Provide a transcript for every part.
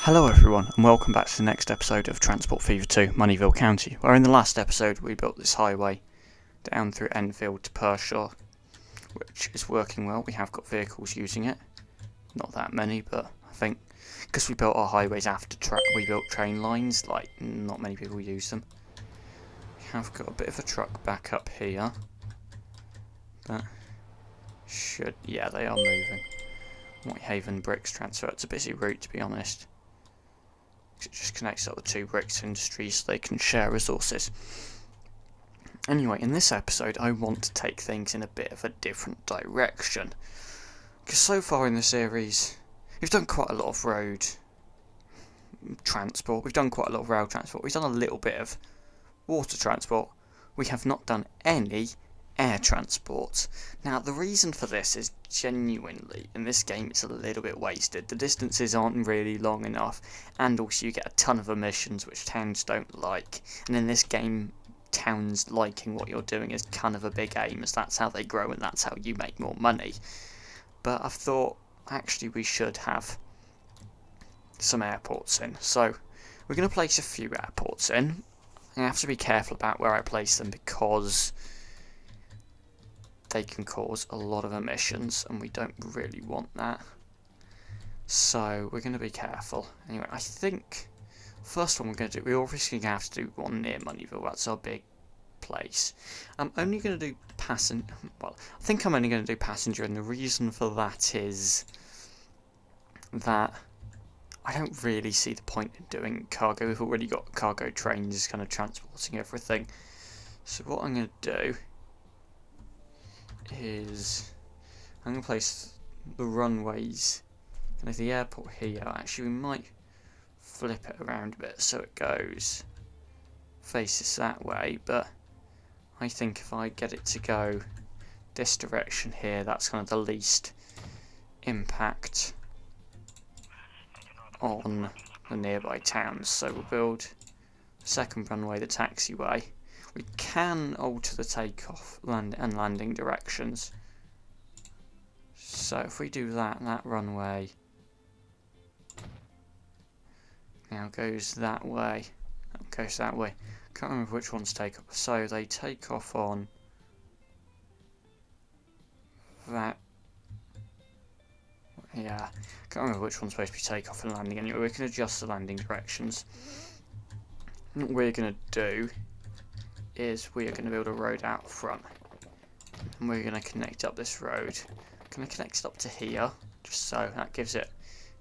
Hello everyone and welcome back to the next episode of Transport Fever 2, Moneyville County, where in the last episode we built this highway down through Enfield to Pershore, which is working well. We have got vehicles using it, not that many, but I think because we built our highways after we built train lines, like not many people use them. We have got a bit of a truck back up here, but yeah, they are moving. Whitehaven Bricks transfer, it's a busy route to be honest. It just connects up the two bricks industries so they can share resources. Anyway, in this episode I want to take things in a bit of a different direction. Because so far in the series, we've done quite a lot of road transport, we've done quite a lot of rail transport, we've done a little bit of water transport. We have not done any air transport. Now the reason for this is genuinely, in this game it's a little bit wasted. The distances aren't really long enough, and also you get a ton of emissions which towns don't like, and in this game towns liking what you're doing is kind of a big aim, as that's how they grow and that's how you make more money. But I've thought actually we should have some airports in, so we're going to place a few airports in. I have to be careful about where I place them because they can cause a lot of emissions and we don't really want that. So we're going to be careful. Anyway, I think first one we're going to do, we're obviously going to have to do one near Moneyville. That's our big place. I'm only going to do passenger, well, I think I'm only going to do passenger, and the reason for that is that I don't really see the point in doing cargo. We've already got cargo trains kind of transporting everything. So what I'm going to do is I'm going to place the runways and if the airport here. Actually we might flip it around a bit so it faces that way, but I think if I get it to go this direction here, that's kind of the least impact on the nearby towns. So we'll build the second runway, the taxiway. We can alter the takeoff and landing directions. So if we do that runway now goes that way. Goes that way. Can't remember which ones take off. So they take off on that. Yeah, can't remember which one's supposed to be takeoff and landing. Anyway, we can adjust the landing directions. What we're going to do is we are going to build a road out front, and we're going to connect up this road. Going to connect it up to here, just so that gives it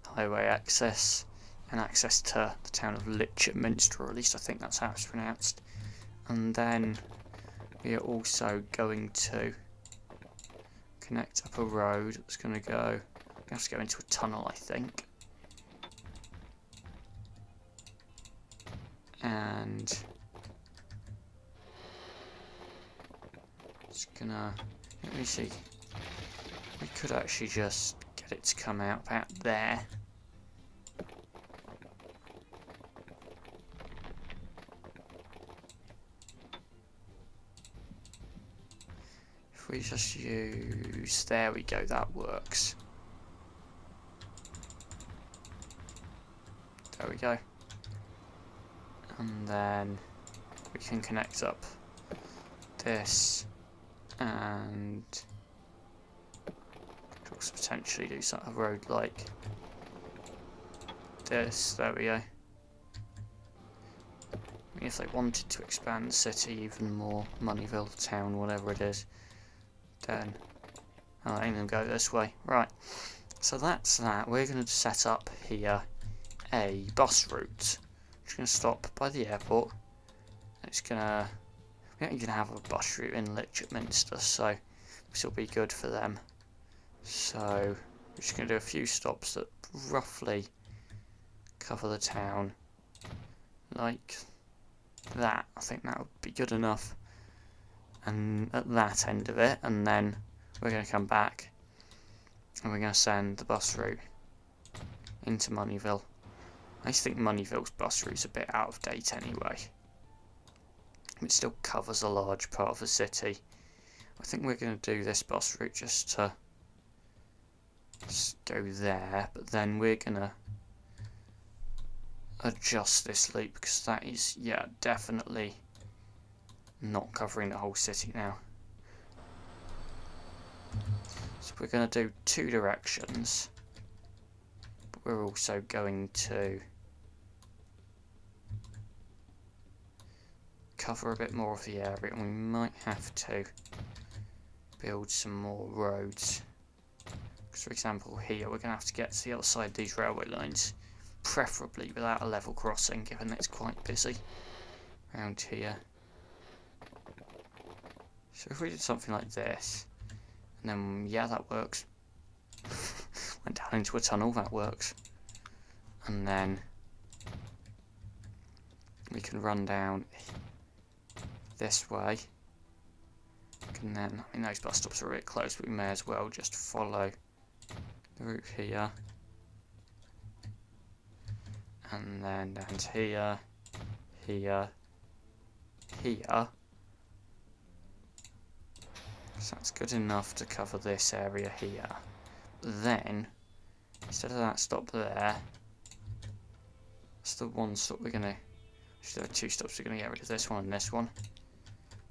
highway access and access to the town of Litchminster, or at least I think that's how it's pronounced. And then we are also going to connect up a road that's going to go. We have to go into a tunnel, I think. And it's gonna, let me see, we could actually just get it to come out about there. If we just use, there we go, that works. There we go. And then we can connect up this and could also potentially do sort of road like this. There we go. I mean, if they wanted to expand the city even more, Moneyville town, whatever it is, then I'll let them go this way. Right, so that's that. We're going to set up here a bus route. It's going to stop by the airport. We're not going to have a bus route in Litchminster, so this will be good for them. So we're just going to do a few stops that roughly cover the town like that. I think that would be good enough. And at that end of it, and then we're going to come back and we're going to send the bus route into Moneyville. I just think Moneyville's bus route's a bit out of date anyway. It still covers a large part of the city. I think we're going to do this bus route just to go there, but then we're going to adjust this loop, because that is, yeah, definitely not covering the whole city now. So we're going to do 2 directions, but we're also going to cover a bit more of the area, and we might have to build some more roads. Because, for example, here we're going to have to get to the other side of these railway lines, preferably without a level crossing, given that it's quite busy around here. So if we did something like this, and then, yeah, that works. Went down into a tunnel, that works. And then we can run down this way. And then, I mean, those bus stops are a bit close, but we may as well just follow the route here. And then down to here, here, here. So that's good enough to cover this area here. Then, instead of that stop there, that's the one stop we're going to... Actually, there are 2 stops, we're going to get rid of this one and this one.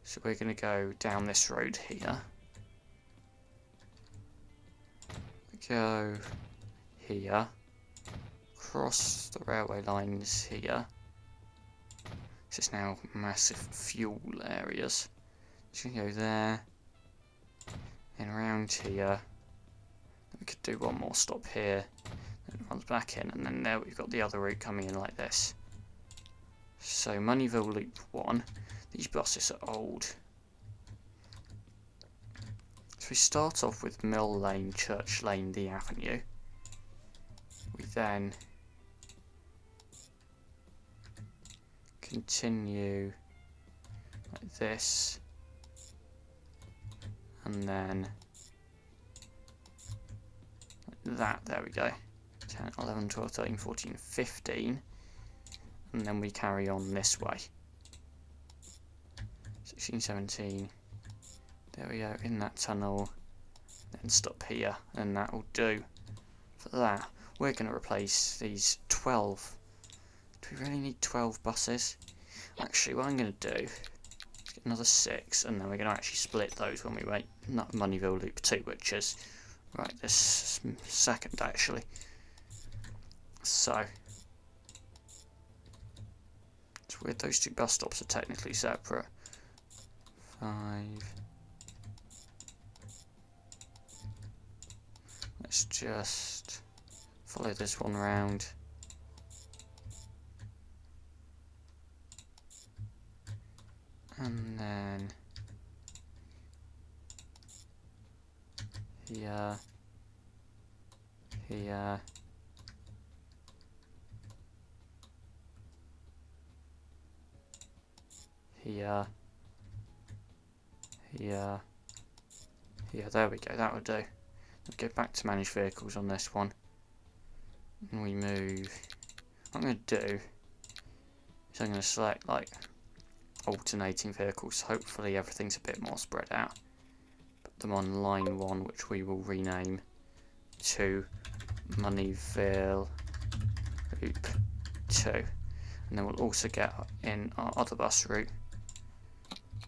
So we're going to go down this road here. Go here. Cross the railway lines here. This is now massive fuel areas. So we can go there. And around here. We could do one more stop here. Then it runs back in, and then there we've got the other route coming in like this. So Moneyville Loop 1. These buses are old. So we start off with Mill Lane, Church Lane, the Avenue. We then continue like this. And then like that, there we go. 10, 11, 12, 13, 14, 15. And then we carry on this way. 16, 17. There we go, in that tunnel. Then stop here, and that will do. For that, we're going to replace these 12. Do we really need 12 buses? Actually, what I'm going to do is get another 6, and then we're going to actually split those when we make Moneyville Loop 2, which is right this second, actually. So, it's weird those 2 bus stops are technically separate. 5. Let's just follow this one round. And then here, here, here, here, here, there we go, that would do. We'll go back to manage vehicles on this one. And we move. What I'm going to do is I'm going to select like alternating vehicles. Hopefully everything's a bit more spread out. Put them on line 1, which we will rename to Moneyville Loop 2. And then we'll also get in our other bus route,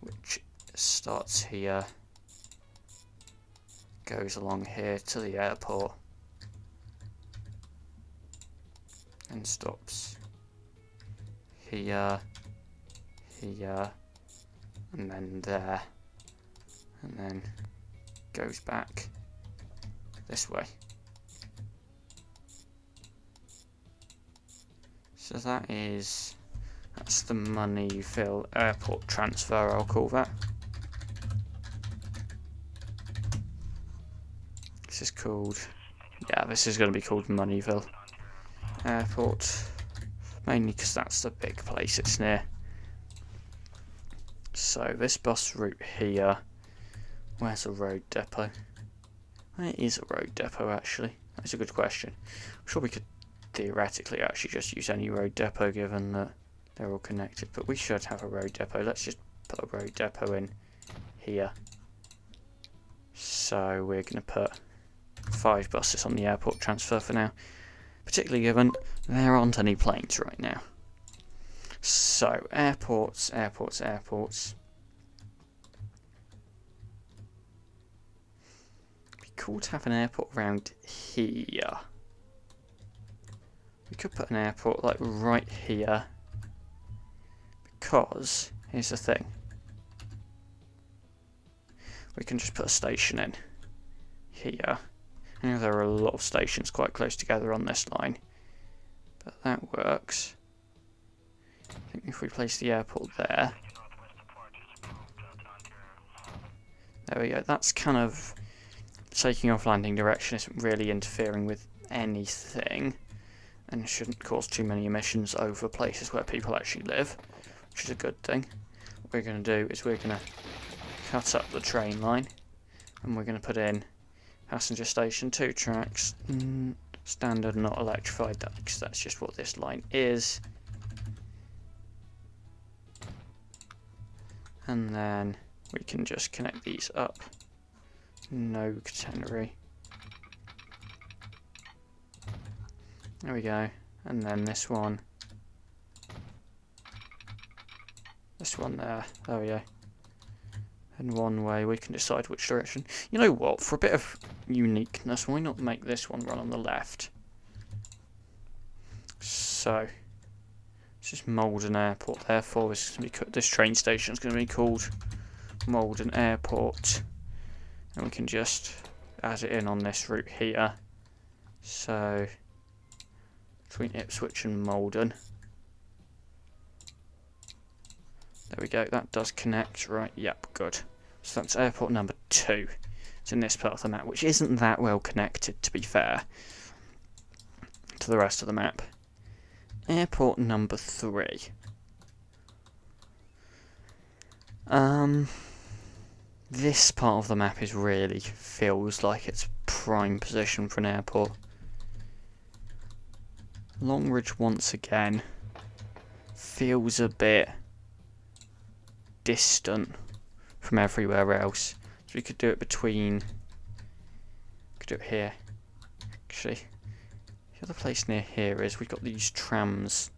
which starts here, goes along here to the airport, and stops here, here, and then there, and then goes back this way. So that's the Moneyville Airport transfer, I'll call that. This is called, yeah, this is going to be called Moneyville Airport, mainly because that's the big place it's near. So this bus route here, where's a road depot? Where is a road depot actually? That's a good question. I'm sure we could theoretically actually just use any road depot given that they're all connected, but we should have a road depot. Let's just put a road depot in here. So we're going to put 5 buses on the airport transfer for now. particularly given there aren't any planes right now. So, airports. Be cool to have an airport around here. We could put an airport like right here, because here's the thing. We can just put a station in here. I know there are a lot of stations quite close together on this line, but that works. I think if we place the airport there. There we go. That's kind of taking off landing direction, isn't really interfering with anything, and shouldn't cause too many emissions over places where people actually live, which is a good thing. What we're going to do is we're going to cut up the train line, and we're going to put in passenger station 2 tracks, standard, not electrified, because that's just what this line is. And then we can just connect these up. No catenary. There we go. And then this one. This one there. There we go. And one way we can decide which direction. You know what? For a bit of uniqueness, why not make this one run on the left? So, this is Malden Airport. Therefore, this train station is going to be called Malden Airport. And we can just add it in on this route here. So, between Ipswich and Malden. There we go, that does connect, right, yep, good. So that's airport number 2. It's in this part of the map, which isn't that well connected, to be fair, to the rest of the map. Airport number 3. This part of the map really feels like it's prime position for an airport. Longridge once again feels a bit distant from everywhere else. So we could do it between, could do it here. Actually, the other place near here is we've got these trams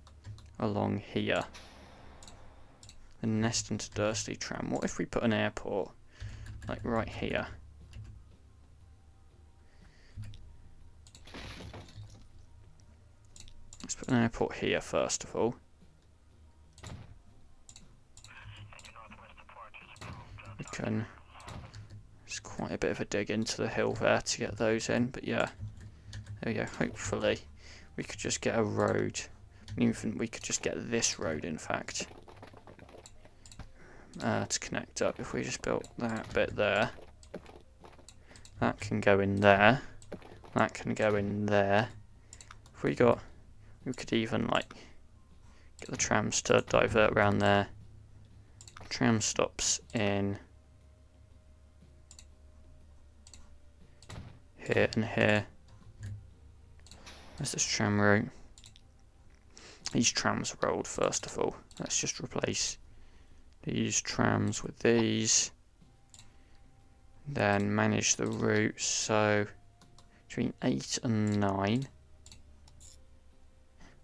along here. The Neston to Dursley tram. What if we put an airport like right here? Let's put an airport here first of all. We can, it's quite a bit of a dig into the hill there to get those in, but yeah, there we go. Hopefully we could just get a road, even we could just get this road in fact, to connect up. If we just built that bit there, that can go in there, that can go in there. If we could even like get the trams to divert around there. Tram stops in here and here. Where's this tram route? These trams are old first of all. Let's just replace these trams with these. Then manage the route, so between 8 and 9.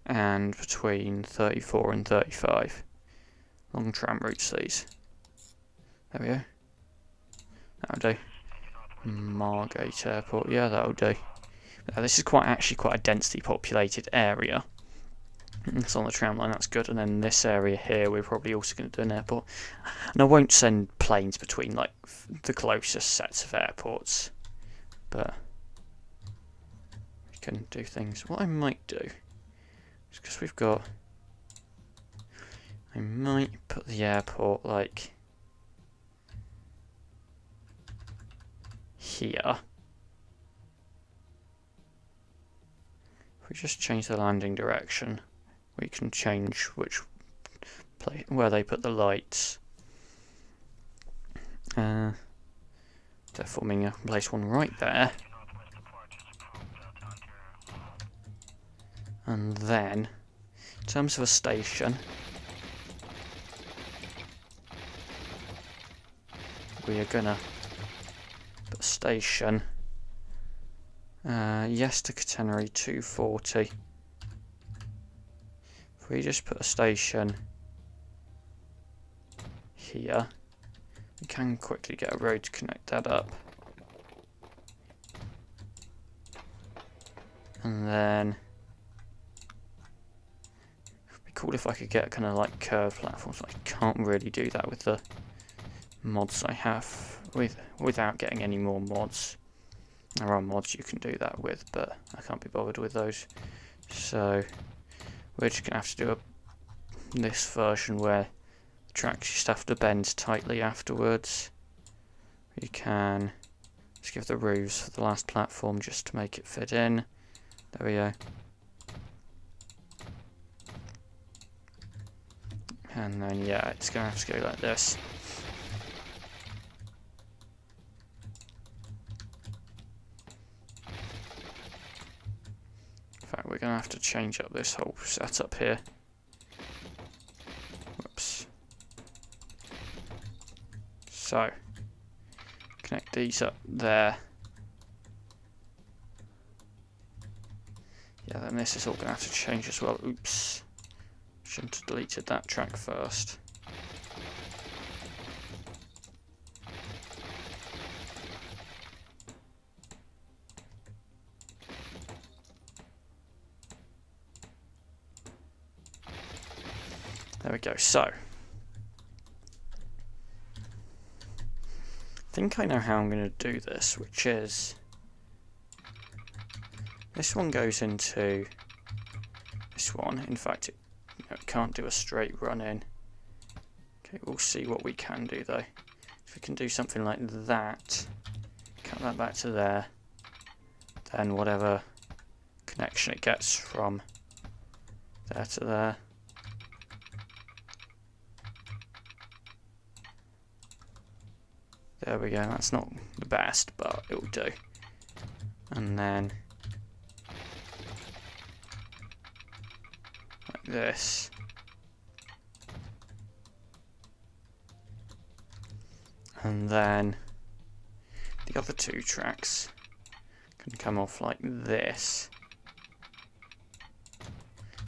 And between 34 and 35. Long tram routes, these. There we go. That'll do. Margate Airport, yeah, that'll do. This is actually quite a densely populated area. It's on the tram line, that's good. And then this area here, we're probably also going to do an airport. And I won't send planes between like the closest sets of airports, but we can do things. What I might do is, because we've got, I might put the airport like here. If we just change the landing direction, we can change where they put the lights. Therefore, meaning I can place one right there. And then, in terms of a station, we are gonna put a station Yes to catenary 240. If we just put a station here, we can quickly get a road to connect that up. And then it'd be cool if I could get kind of like curved platforms. I can't really do that with the mods I have without getting any more mods. There are mods you can do that with, but I can't be bothered with those. So we're just gonna have to do this version where the tracks just have to bend tightly afterwards. We can just give the roofs for the last platform just to make it fit in. There we go. And then yeah, it's gonna have to go like this. In fact, we're gonna have to change up this whole setup here. Whoops. So connect these up there. Yeah, then this is all gonna have to change as well. Oops. Shouldn't have deleted that track first. There we go. So I think I know how I'm going to do this, which is this one goes into this one. In fact, it can't do a straight run in. Okay, we'll see what we can do though. If we can do something like that, cut that back to there, then whatever connection it gets from there to there. There we go, that's not the best, but it will do. And then like this. And then the other two tracks can come off like this.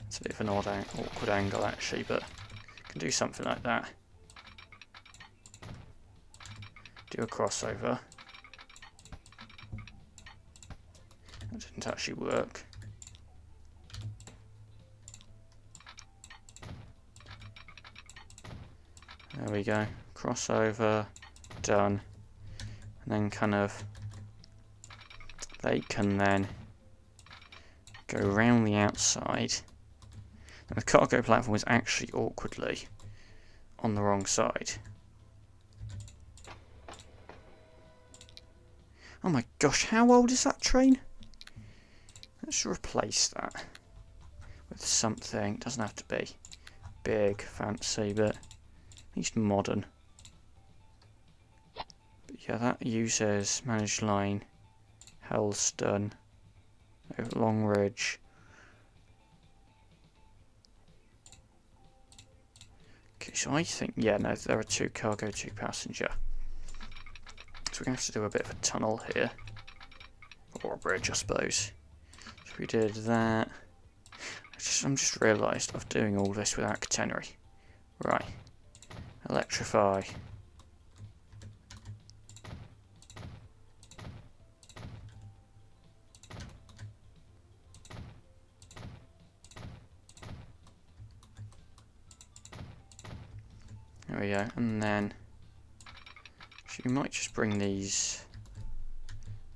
It's a bit of an awkward angle actually, but can do something like that. Do a crossover. That didn't actually work. There we go. Crossover, done. And then kind of they can then go around the outside. And the cargo platform is actually awkwardly on the wrong side. Oh my gosh, how old is that train? Let's replace that with something. It doesn't have to be big, fancy, but at least modern. But yeah, that uses managed line, Helston, Long Ridge. Okay, so I think, yeah, no, there are 2 cargo, 2 passenger. So we're going to have to do a bit of a tunnel here. Or a bridge, I suppose. So we did that. I'm just realised I'm doing all this without catenary. Right. Electrify. There we go. And then we might just bring these.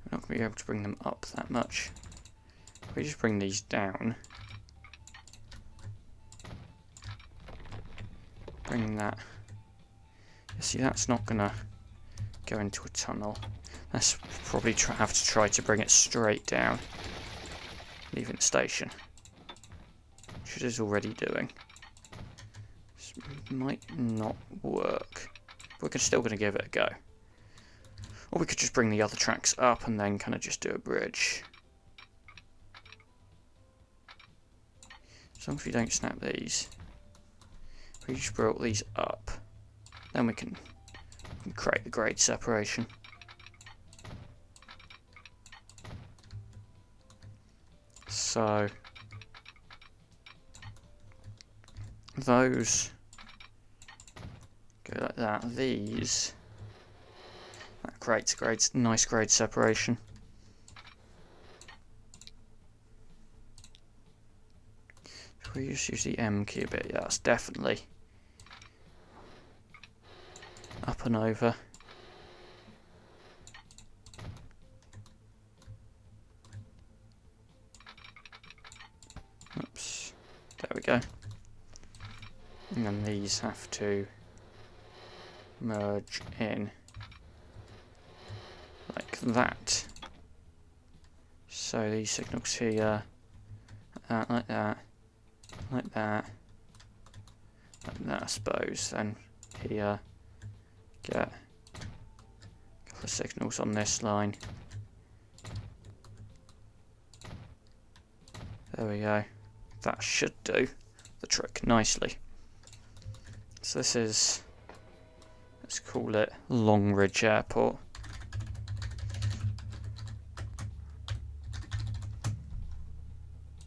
We're not going to be able to bring them up that much. If we just bring these down. Bring that. You see, that's not going to go into a tunnel. Let's probably have to try to bring it straight down. Leaving the station. Which it is already doing. This might not work. But we're still going to give it a go. Or we could just bring the other tracks up and then kind of just do a bridge. As long as we don't snap these. If we just brought these up, then we can create the grade separation. So those go like that. These, that creates nice grade separation. If we just use the M key a bit, yeah, that's definitely up and over. Oops, there we go. And then these have to merge in like that. So these signals here, like that, like that, like that, I suppose. Then here, get a couple of signals on this line. There we go. That should do the trick nicely. So this is, let's call it Longridge Airport.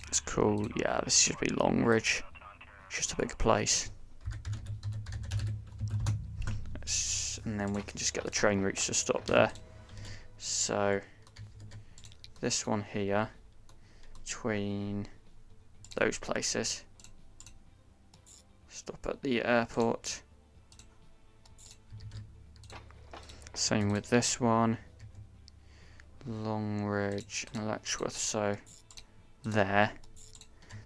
It's cool, yeah, this should be Longridge. Just a bigger place. And then we can just get the train routes to stop there. So this one here, between those places. Stop at the airport. Same with this one. Longridge and Letchworth, so there.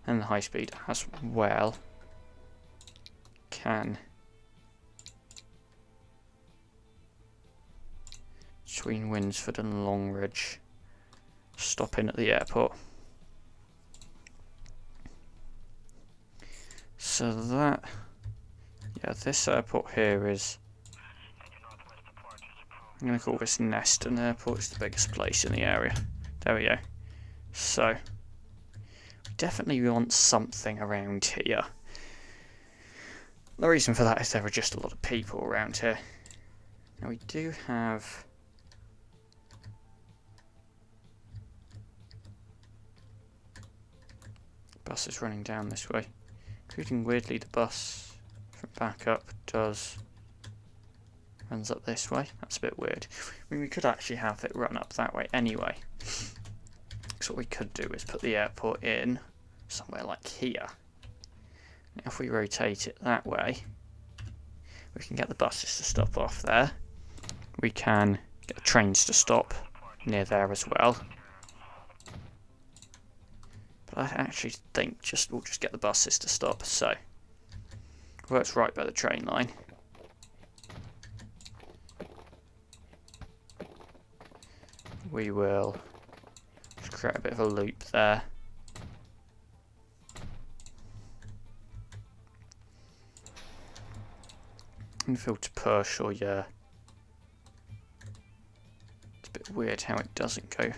And the high speed as well can between Winsford and Longridge, stop in at the airport. So that, yeah, this airport here is, I'm going to call this Neston Airport. It's the biggest place in the area. There we go. So we definitely want something around here. The reason for that is there are just a lot of people around here. Now we do have buses running down this way, including weirdly the bus from back up runs up this way. That's a bit weird. I mean, we could actually have it run up that way anyway. So what we could do is put the airport in somewhere like here. Now if we rotate it that way, we can get the buses to stop off there. We can get the trains to stop near there as well. But I actually think we'll just get the buses to stop. So works right by the train line. We will just create a bit of a loop there. And filter Pershore, yeah. It's a bit weird how it doesn't go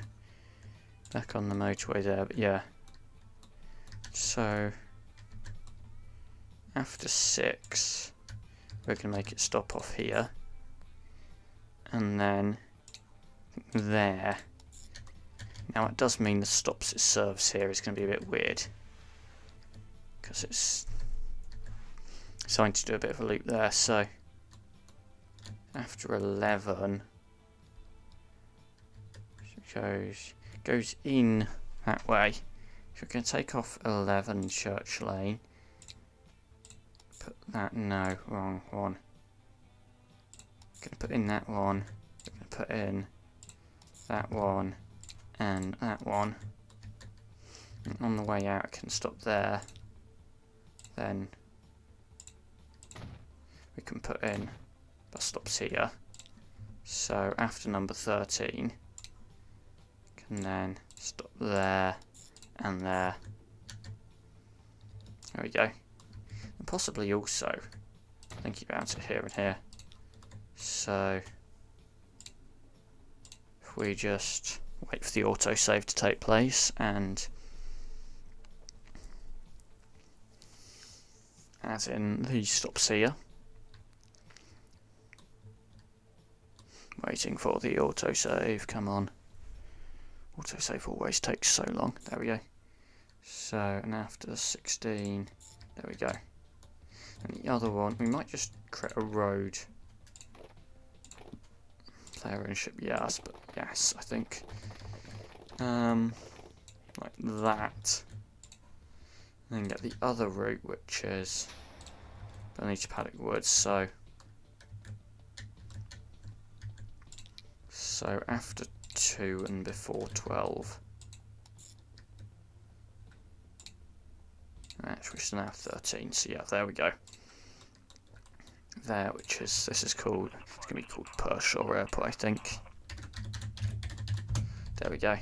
back on the motorway there, but yeah. So after 6, we're going to make it stop off here. And then there. Now it does mean the stops it serves here is going to be a bit weird, because it's designed to do a bit of a loop there. So after 11, goes in that way. So we're going to take off 11 Church Lane. Put that, no, wrong one. Going to put in that one. We're going to put in that one and that one. And on the way out, I can stop there. Then we can put in bus stops here. So after number 13, can then stop there and there. There we go. And possibly also thinking about it here and here. So if we just wait for the autosave to take place and add in these stops here. Waiting for the autosave, come on. Autosave always takes so long. There we go. So, and after the 16, there we go. And the other one, we might just create a road. Player ownership, yes, but yes, I think. Like that. And then get the other route, which is beneath paddock woods, so after 2 and before 12. Which is now 13, so yeah, there we go. There, which is, this is called, it's going to be called Pershore Airport, I think. There we go.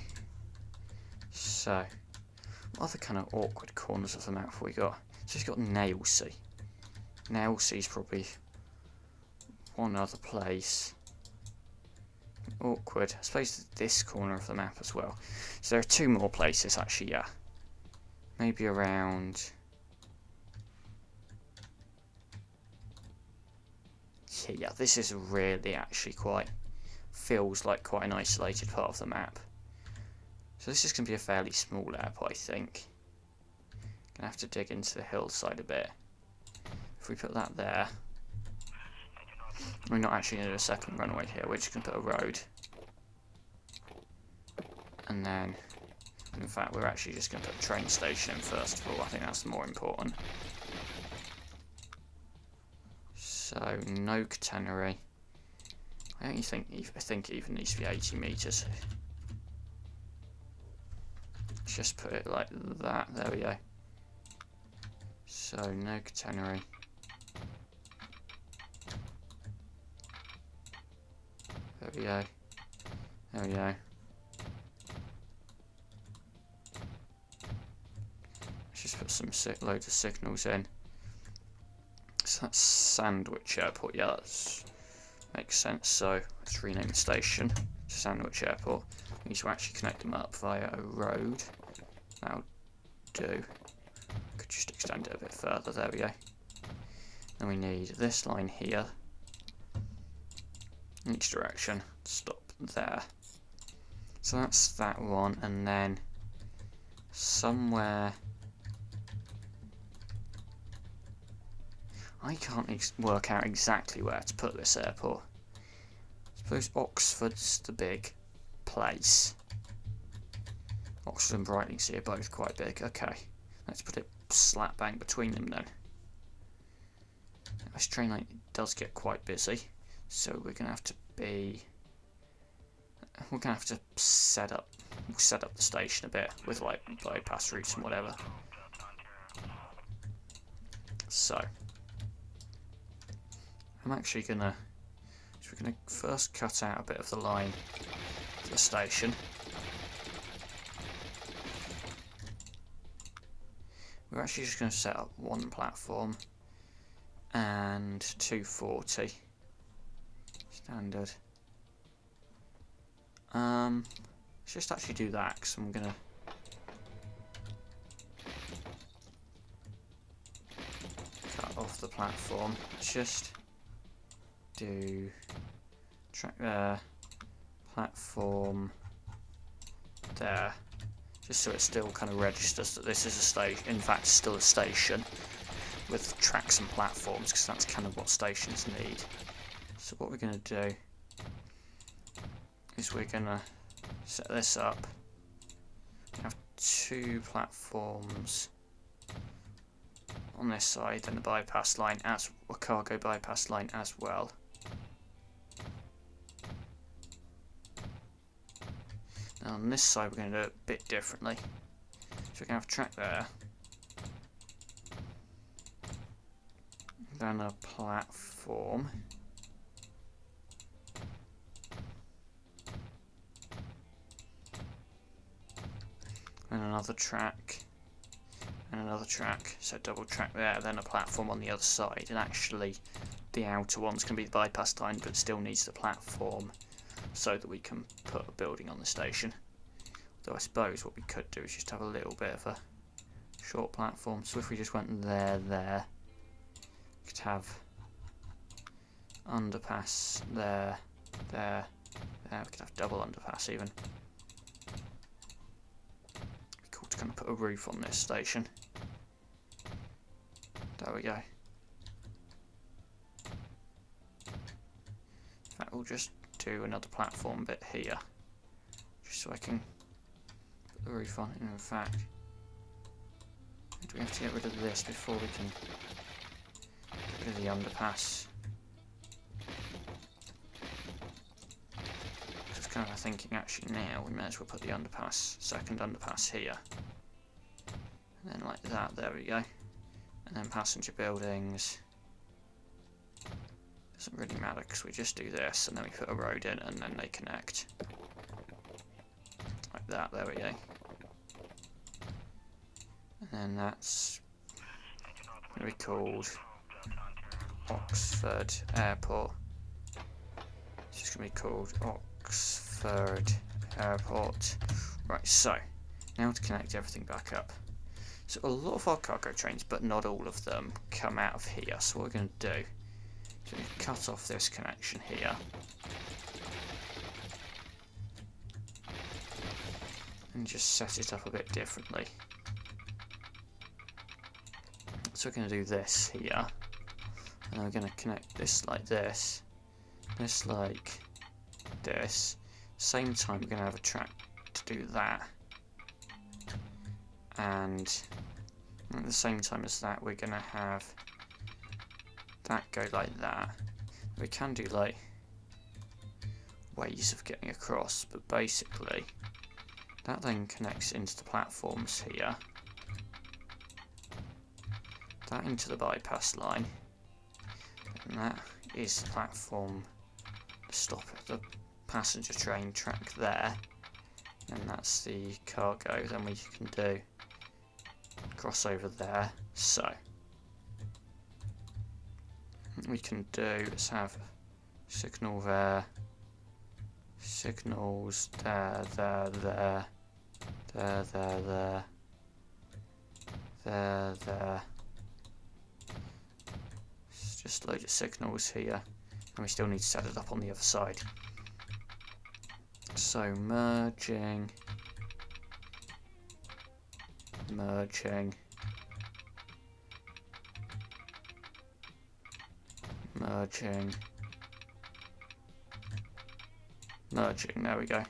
So, what other kind of awkward corners of the map have we got? So we've got Nailsea. Nailsea's probably one other place. Awkward. I suppose this corner of the map as well. So there are 2 more places actually, yeah. Maybe around... Yeah, this is really actually quite... feels like quite an isolated part of the map. So this is going to be a fairly small airport, I think. Gonna have to dig into the hillside a bit. If we put that there... We're not actually going to do a second runway here, we're just going to put a road. And then... In fact, we're actually just going to put a train station in first of all. I think that's more important. So, no catenary. I think it even needs to be 80 metres. Just put it like that. There we go. So, no catenary. There we go. There we go. Just put some loads of signals in. So that's Sandwich Airport. Yeah, that makes sense. So let's rename the station to Sandwich Airport. We need to actually connect them up via a road. That'll do. Could just extend it a bit further. There we go. Then we need this line here in each direction. Stop there. So that's that one, and then somewhere. I can't work out exactly where to put this airport. I suppose Oxford's the big place. Oxford and Brightlingsea are both quite big. Okay, let's put it slap bang between them then. This train line does get quite busy, so we're gonna have to set up the station a bit with like bypass routes and whatever. So I'm actually gonna first cut out a bit of the line to the station. We're actually just going to set up 1 platform and 240 standard. Let's just actually do that, because I'm gonna cut off the platform. Let's just do track there, platform there, just so it still kind of registers that this is a station. In fact, still a station with tracks and platforms, because that's kind of what stations need. So what we're going to do is we're going to set this up. We have 2 platforms on this side and the bypass line, as a cargo bypass line as well. Now on this side we're going to do it a bit differently. So we're going to have a track there, then a platform, and another track, and another track, so double track there, then a platform on the other side. And actually the outer one's going to be the bypass line, but it still needs the platform so that we can put a building on the station. Though I suppose what we could do is just have a little bit of a short platform. So if we just went there, we could have underpass there, there, there. We could have double underpass even. It'd be cool to going to put a roof on this station. There we go. In fact, we'll just do another platform bit here, just so I can put the roof on. And in fact, do we have to get rid of this before we can get rid of the underpass? Just kind of thinking, actually now we may as well put the underpass, second underpass here. And then like that, there we go. And then passenger buildings. Doesn't really matter because we just do this and then we put a road in and then they connect. Like that, there we go. And then that's going to be called Oxford Airport. It's just going to be called Oxford Airport. Right, so now to connect everything back up. So a lot of our cargo trains, but not all of them, come out of here. So what we're going to do is we're going to cut off this connection here. And just set it up a bit differently. So we're going to do this here. And then we're going to connect this like this. This like this. Same time we're going to have a track to do that. And at the same time as that, we're going to have that go like that. We can do like ways of getting across, but basically that then connects into the platforms here. That into the bypass line. And that is the platform stop at the passenger train track there. And that's the cargo. Then we can do cross over there. So we can do, let's have signal there, signals there, there, there, there, there, there, there, there. It's just loads of signals here, and we still need to set it up on the other side. So merging, merging, merging, merging, there we go.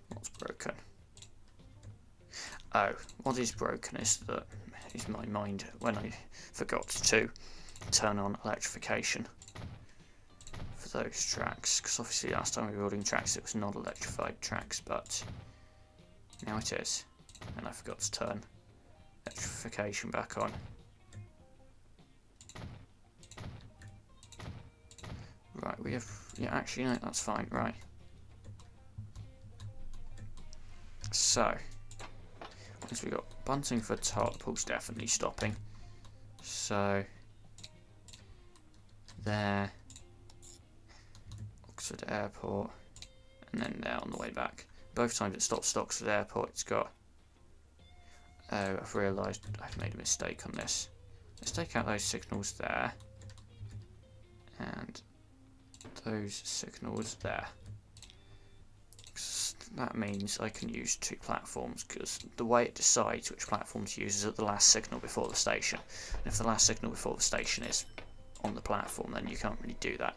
What's broken? Oh, what is broken is that is my mind when I forgot to turn on electrification for those tracks, because obviously last time we were building tracks it was not electrified tracks, but now it is, and I forgot to turn electrification back on. Right, we have, yeah, actually no, that's fine, right. So, once we got Buntingford to Hartlepool's definitely stopping. So, there, Oxford Airport, and then there on the way back. Both times it stops at Oxford Airport, it's got, oh, I've realised I've made a mistake on this. Let's take out those signals there, and those signals there. That means I can use two platforms, because the way it decides which platform to use is at the last signal before the station. And if the last signal before the station is on the platform, then you can't really do that.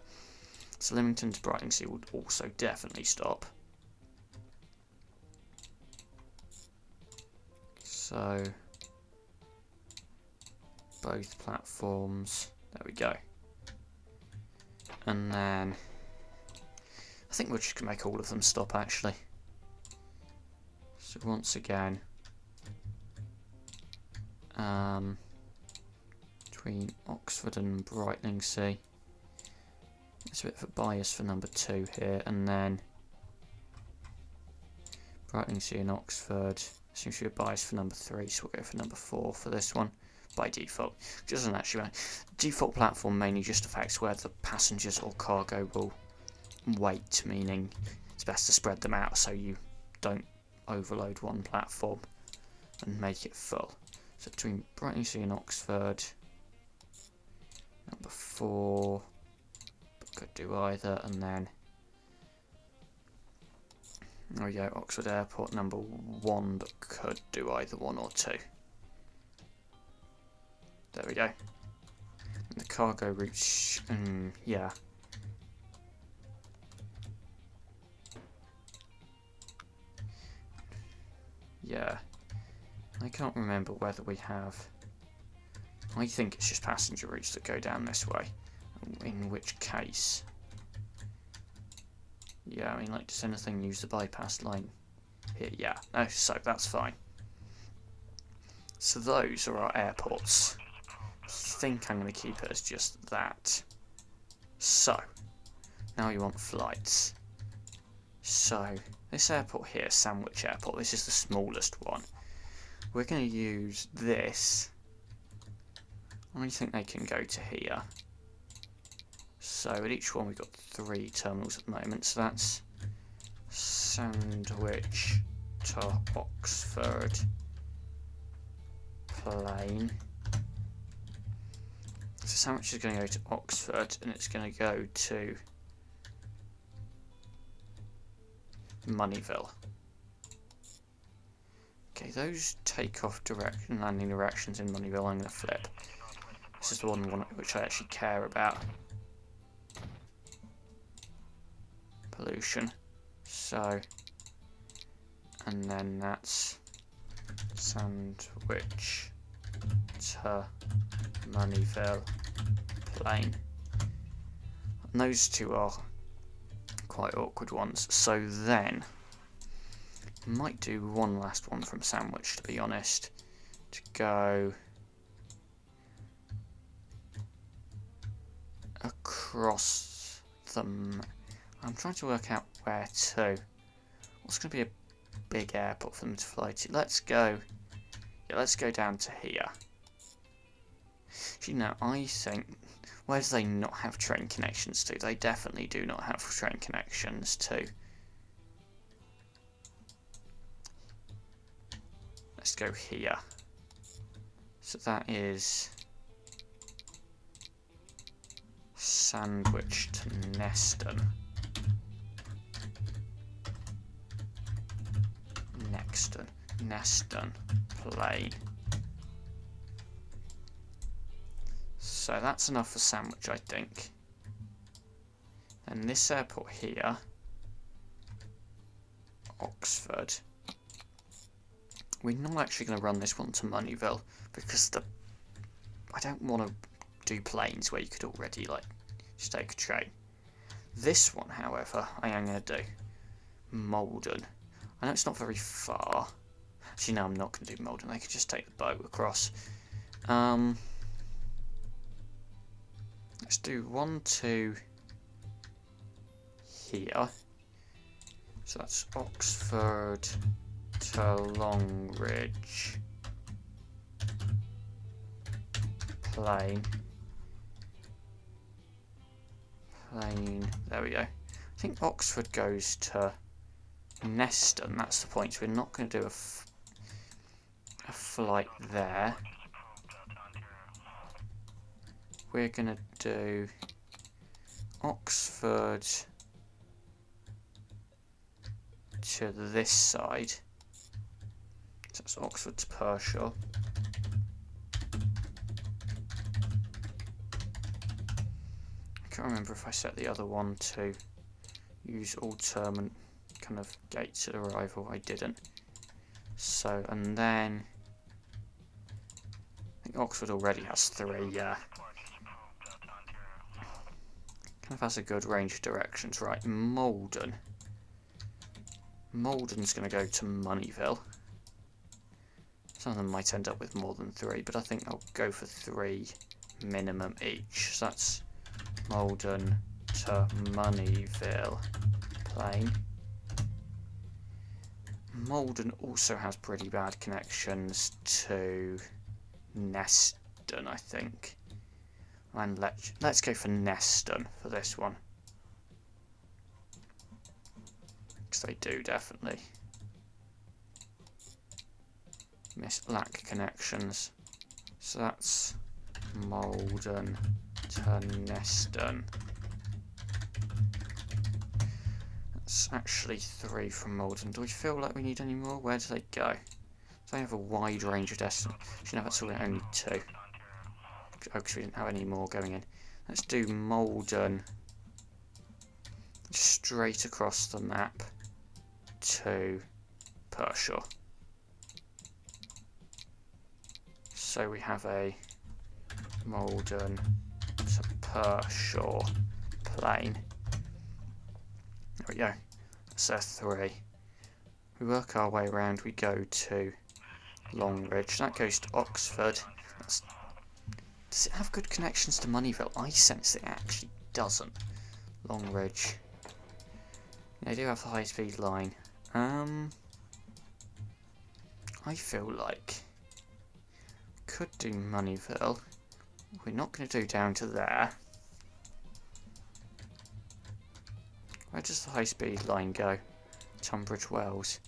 So Lymington to Brightlingsea would also definitely stop. So both platforms, there we go. And then I think we're just going to make all of them stop actually. So once again, between Oxford and Brightlingsea, it's a bit of a bias for number 2 here, and then Brightlingsea and Oxford seems to be a bias for number 3, so we'll go for number 4 for this one by default. Which doesn't actually matter. Default platform mainly just affects where the passengers or cargo will wait, meaning it's best to spread them out so you don't overload one platform and make it full. So between Brightlingsea and Oxford, number 4, but could do either, and then There we go, Oxford Airport number 1, but could do either 1 or 2. There we go. And the cargo routes, yeah. Yeah. I can't remember whether we have... I think it's just passenger routes that go down this way. In which case... Yeah, I mean, like, does anything use the bypass line here? Yeah, no, so that's fine. So those are our airports. I think I'm going to keep it as just that. So, now you want flights. So, this airport here, Sandwich Airport, this is the smallest one. We're going to use this. I think they can go to here. So at each one we've got 3 terminals at the moment, so that's Sandwich to Oxford Plain. So Sandwich is going to go to Oxford and it's going to go to Moneyville. Okay, those takeoff and landing directions in Moneyville I'm going to flip. This is the one which I actually care about. Pollution. So, and then that's Sandwich to Moneyville Plain. And those two are quite awkward ones. So then, might do one last one from Sandwich, to be honest, to go across them. I'm trying to work out where to. What's going to be a big airport for them to fly to? Let's go down to here. You know, I think, where do they not have train connections to? They definitely do not have train connections to. Let's go here. So that is Sandwich to Neston. Neston Plain. So that's enough for Sandwich, I think. And this airport here, Oxford. We're not actually going to run this one to Moneyville because I don't want to do planes where you could already like just take a train. This one, however, I am going to do Malden. I know it's not very far. Actually, no, I'm not going to do Malden. I could just take the boat across. Let's do 1, 2 here. So that's Oxford to Longridge Plain. There we go. I think Oxford goes to Neston. That's the point. So we're not going to do a flight there. We're going to do Oxford to this side. So that's Oxford to Pershore. I can't remember if I set the other one to use alternate kind of gates at arrival. I didn't. So, and then I think Oxford already has 3, yeah. Kind of has a good range of directions. Right, Malden. Malden's going to go to Moneyville. Some of them might end up with more than 3, but I think I'll go for 3 minimum each. So that's Malden to Moneyville Plain. Malden also has pretty bad connections to Neston, I think. And let's go for Neston for this one. Because they do definitely lack connections. So that's Malden to Neston. It's actually 3 from Malden. Do we feel like we need any more? Where do they go? They have a wide range of destinations. No, that's only 2. Oh, because we didn't have any more going in. Let's do Malden straight across the map to Pershore. So we have a Malden to Pershore plane. There we go. That's our 3. We work our way around, we go to Longridge. That goes to Oxford. Does it have good connections to Moneyville? I sense it actually doesn't. Longridge. They do have the high-speed line. I feel like could do Moneyville. We're not going to do down to there. Where does the high-speed line go? Tunbridge Wells.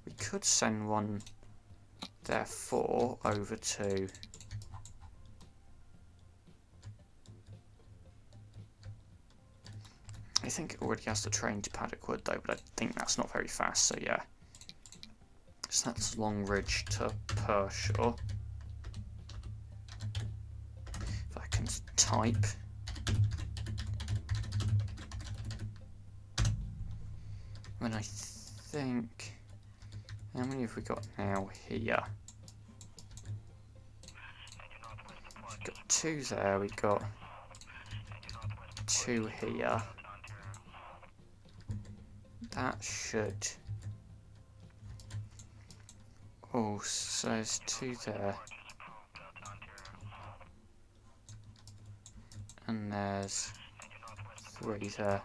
We could send one, therefore, over to... I think it already has the train to Paddock Wood though, but I think that's not very fast, so yeah. So that's Longridge to Pershore. If I can type. When I think... How many have we got now here? We've got 2 there, we've got 2 here. That should... Oh, so there's 2 there. And there's 3 there.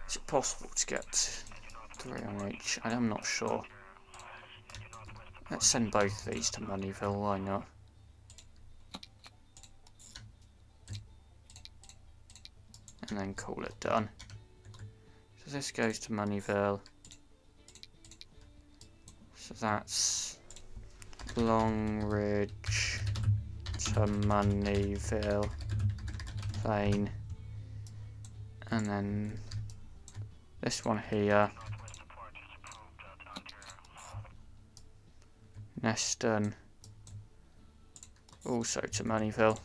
Is it possible to get 3 on each? I'm not sure. Let's send both of these to Moneyville, why not? And then call it done. So this goes to Moneyville. So that's Longridge to Moneyville plane. And then this one here. Neston. Also to Moneyville.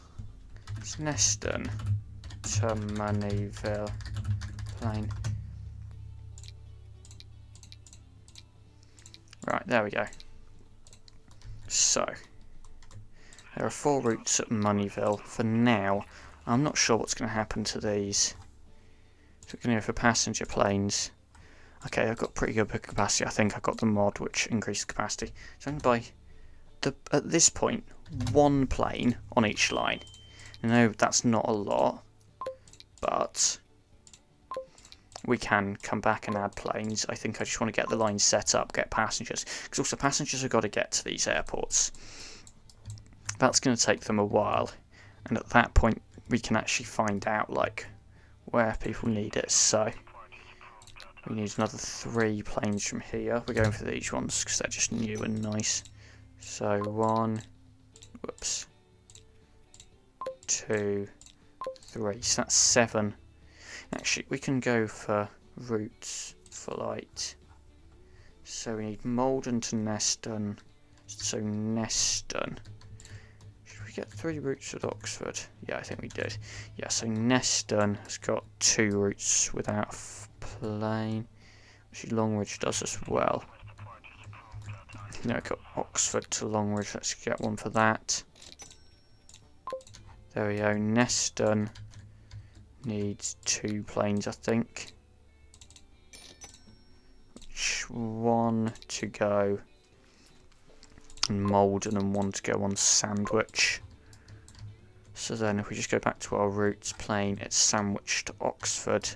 It's Neston to Moneyville plane. Right, there we go. So, there are 4 routes at Moneyville. For now, I'm not sure what's going to happen to these. So we're going to go for passenger planes. Okay, I've got pretty good capacity. I think I got the mod which increased capacity. So I'm going to buy, at this point, 1 plane on each line. I know that's not a lot, but we can come back and add planes. I think I just want to get the line set up, get passengers. Because also passengers have got to get to these airports. That's going to take them a while. And at that point, we can actually find out, like, where people need it. So, we need another 3 planes from here. We're going for these ones because they're just new and nice. So, 1, whoops, 2, 3. So that's 7. Actually, we can go for routes for light. So we need Malden to Neston. So Neston. Should we get 3 routes at Oxford? Yeah, I think we did. Yeah, so Neston has got 2 routes without a plane. Actually, Longridge does as well. No, got Oxford to Longridge. Let's get one for that. There we go. Neston needs 2 planes, I think. One to go on Malden and 1 to go on Sandwich. So then if we just go back to our routes plane, it's Sandwich to Oxford,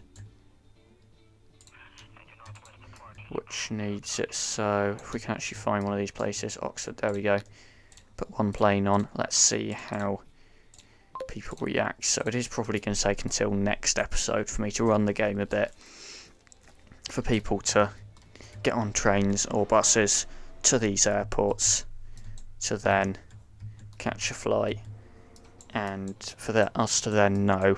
which needs it. So if we can actually find one of these places, Oxford, there we go. Put 1 plane on. Let's see how people react. So it is probably going to take until next episode for me to run the game a bit, for people to get on trains or buses to these airports to then catch a flight, and for us to then know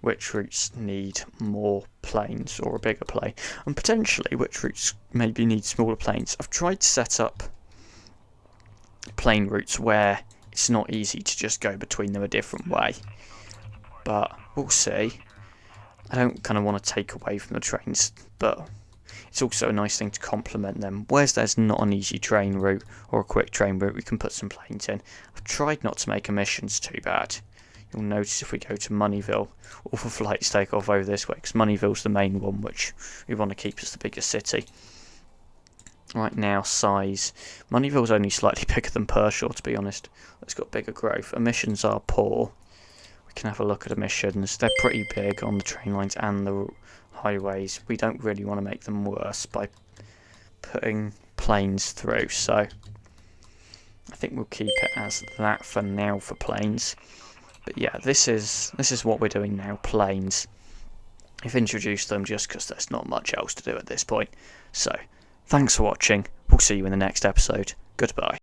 which routes need more planes or a bigger plane, and potentially which routes maybe need smaller planes. I've tried to set up plane routes where it's not easy to just go between them a different way, but we'll see. I don't kind of want to take away from the trains, but it's also a nice thing to complement them. Whereas there's not an easy train route or a quick train route, we can put some planes in. I've tried not to make emissions too bad. You'll notice if we go to Moneyville, all the flights take off over this way, because Moneyville's the main one, which we want to keep as the biggest city. Right now, size. Moneyville's only slightly bigger than Pershore, to be honest. It's got bigger growth. Emissions are poor. We can have a look at emissions. They're pretty big on the train lines and the highways. We don't really want to make them worse by putting planes through, so I think we'll keep it as that for now for planes. But yeah, this is what we're doing now, planes. I've introduced them just because there's not much else to do at this point. So, thanks for watching. We'll see you in the next episode. Goodbye.